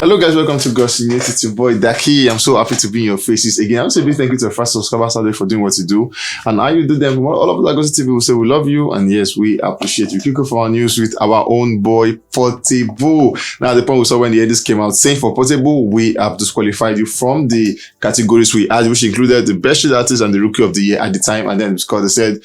Hello guys, welcome to Gossip News. It's your boy Daki. I'm so happy to be in your faces again. I'm so big thank you to our first subscribers out there for doing what you do. And how you do them, all of us Gossip TV will say we love you and yes, we appreciate you. Click for our news with our own boy Portable. Now the point we saw when the edits came out saying for Portable, we have disqualified you from the categories we had, which included the best street artist and the rookie of the year at the time. And then because they said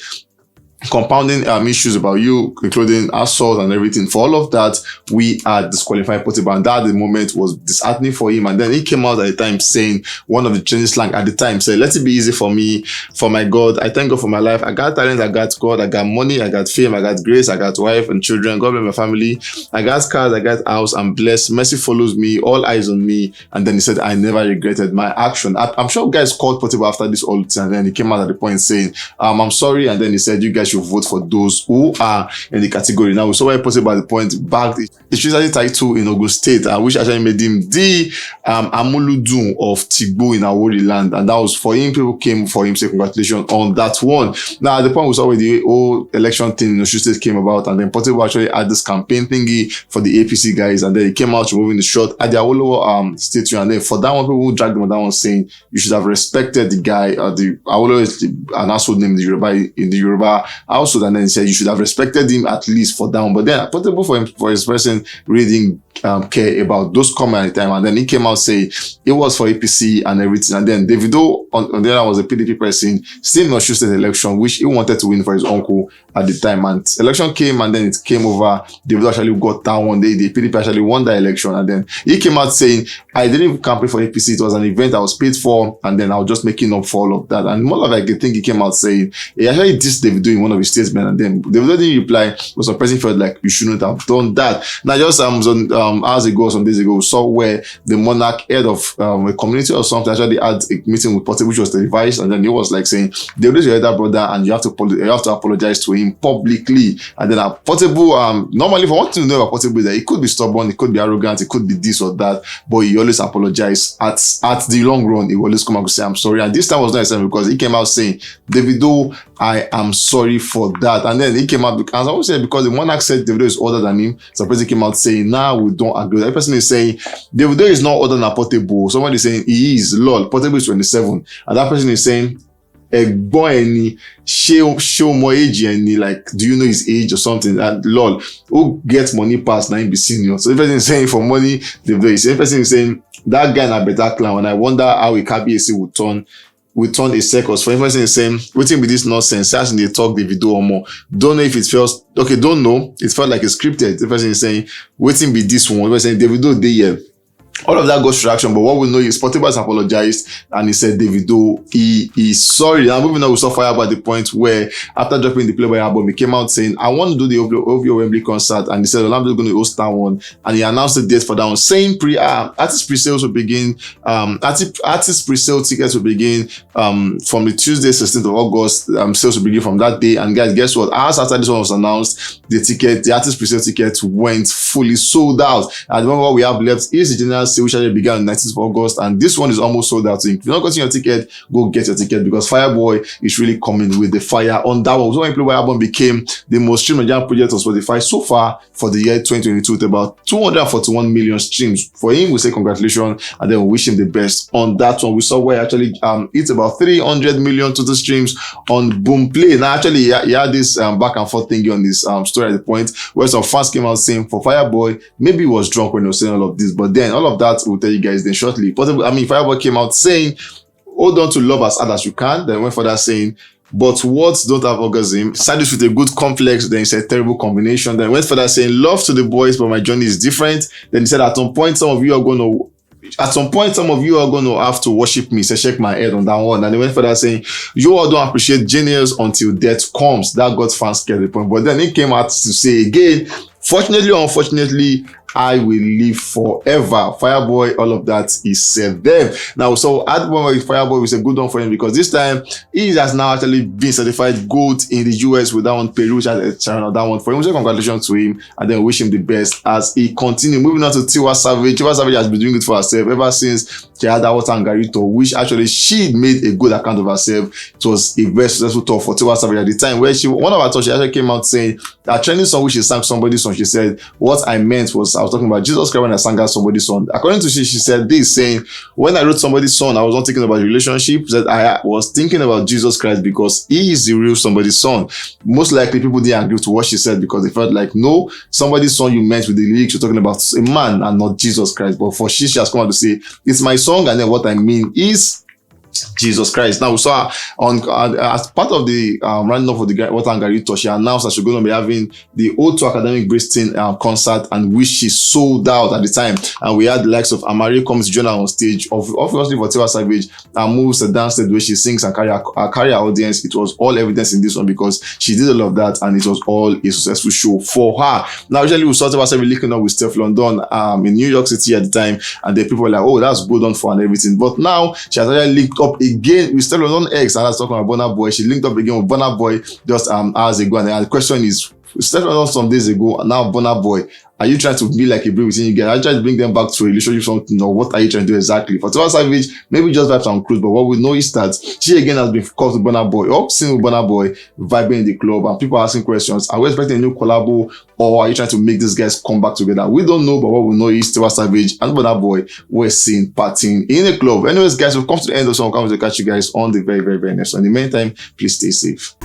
compounding issues about you, including assault and everything. For all of that, we are disqualified Portable, and that at the moment was disheartening for him. And then he came out at the time saying, one of the Chinese slang at the time said, "Let it be easy for me, for my God. I thank God for my life. I got talent, I got God, I got money, I got fame, I got grace, I got wife and children. God bless my family. I got cars, I got house. I'm blessed. Mercy follows me. All eyes on me." And then he said, "I never regretted my action." I'm sure guys called Portable after this all thing, and then he came out at the point saying, "I'm sorry." And then he said, "You guys should vote for those who are in the category." Now, we saw why Portable at the point bagged the Trinity title in Ogun State, which actually made him the Amuludun of Tigbo in Awori land. And that was for him. People came for him, say congratulations on that one. Now, at the point we saw where the whole election thing in Osun State came about, and then Portable actually had this campaign thingy for the APC guys, and then he came out removing the shot at the Awolowo statue. And then for that one, people dragged him on that one saying, "You should have respected the guy." The Awolowo is an household name in the Yoruba household. And then he said you should have respected him at least for that one. But then Portable for his person really didn't care about those comments at the time. And then he came out saying it was for APC and everything. And then Davido on the other was a PDP person, still not choose the election, which he wanted to win for his uncle at the time. And election came, and then it came over. Davido actually got down one day. The PDP actually won the election. And then he came out saying, "I didn't campaign for APC. It was an event I was paid for. And then I was just making up for all of that." And more like I think he came out saying, he actually dissed Davido in one of his statements. And then Davido didn't reply, but some person felt like you shouldn't have done that. Now, just some days ago, we saw where the monarch, head of a community or something, actually had a meeting with Portable, which was televised, and then he was like saying, "Davido is your elder brother, and you have to apologize to him publicly." And then Portable, normally for one thing to know about Portable is that he could be stubborn, he could be arrogant, he could be this or that, but he always apologized. At the long run, he will always come out and say, "I'm sorry." And this time was not the same because he came out saying, "Davido, I am sorry for that." And then he came out, as I always say, because the monarch said Davido is older than him. So the person came out saying, "Now we don't agree." That person is saying Davido is not older than Portable. Somebody is saying he is. Lol, Portable is 27. And that person is saying, "Boy, show more age and like, do you know his age or something?" And lol, who gets money past 9 be senior. So the person is saying for money, Davido is. The person is saying that guy in a better clown. And I wonder how a KBAC would turn a circus. For instance, is saying, waiting with this nonsense, as in they talk the video or more. Don't know if it feels okay, don't know. It felt like it's scripted. The person is saying, waiting with this one. The person saying, Davido, they here. All of that goes to action, but what we know is Portable has apologized and he said Davido, he is sorry. Now moving on, we saw Fireboy at the point where after dropping the Playboy album, he came out saying, "I want to do the OVO Wembley concert," and he said, "I'm just going to host that one," and he announced the date for that one, saying artist pre-sales will begin, artist pre-sale tickets will begin from the Tuesday 16th of August. Sales will begin from that day. And guys, guess what? Hours after this one was announced, the artist pre-sale tickets went fully sold out. And the one what we have left is the general sale, which actually began on 19th of August, and this one is almost sold out. So if you're not getting your ticket, go get your ticket because Fireboy is really coming with the fire on that one. So when Playboy album became the most streamed Nigerian project on Spotify so far for the year 2022 with about 241 million streams. For him, we say congratulations and then we wish him the best on that one. We saw where actually it's about 300 million total streams on Boomplay. Now actually he had this back and forth thing on this story at the point where some fans came out saying for Fireboy, maybe he was drunk when he was saying all of this, but then all of that we'll tell you guys then shortly. Fireboy came out saying, "Hold on to love as hard as you can." Then went further saying, "But words don't have orgasm." Started with a good complex, then he said terrible combination. Then went further saying, "Love to the boys, but my journey is different." Then he said, at some point some of you are going to have to worship me. So shake my head on that one. And he went further saying, "You all don't appreciate genius until death comes." That got fans scared at the point. But then he came out to say again, "Fortunately or unfortunately, I will live forever." Fireboy, all of that is said there. Now, so at one with Fireboy was a good one for him because this time he has now actually been certified gold in the US with that one, Peru, which has a channel that one for him. So congratulations to him and then wish him the best as he continues. Moving on to Tiwa Savage. Tiwa Savage has been doing it for herself ever since she had that water and garito, which actually she made a good account of herself. It was a very successful tour for Tiwa Savage at the time where one of her tours, she actually came out saying that trending song which she sang somebody's song, she said, "What I meant was I was talking about Jesus Christ when I sang out somebody's song. According to she said this, saying, when I wrote somebody's song, I was not thinking about the relationship, that I was thinking about Jesus Christ because he is the real somebody's son. Most likely people didn't agree to what she said because they felt like, no, somebody's son you meant with the lyrics, you're talking about a man and not Jesus Christ. But for she has come out to say, it's my song, and then what I mean is Jesus Christ. Now we saw on as part of the rounding off of the Water and Garri tour, she announced that she's going to be having the O2 Academic Bristol concert, and which she sold out at the time. And we had the likes of Amari comes to join her on stage, obviously for Tiwa Savage, and moves the dance stage where she sings and carry her audience. It was all evidence in this one because she did all of that, and it was all a successful show for her. Now, usually we saw Tiwa Savage linking up with Steph London in New York City at the time, and the people were like, oh, that's good on for and everything. But now she has actually linked up again with Steph London X, and I was talking about BURNA Boy. She linked up again with BURNA Boy just hours ago, and the question is, Steph London some days ago, and now BURNA Boy, are you trying to be like a break between you guys? Are you trying to bring them back to a relationship, something, or what are you trying to do exactly? For Tiwa Savage, maybe just vibes and clothes, but what we know is that she again has been called to BURNA Boy, or seen with BURNA Boy vibing in the club, and people are asking questions. Are we expecting a new collabo, or are you trying to make these guys come back together? We don't know, but what we know is Tiwa Savage and BURNA Boy were seen partying in a club. Anyways, guys, we've come to the end of some. We'll come to catch you guys on the very, very, very next one. In the meantime, please stay safe.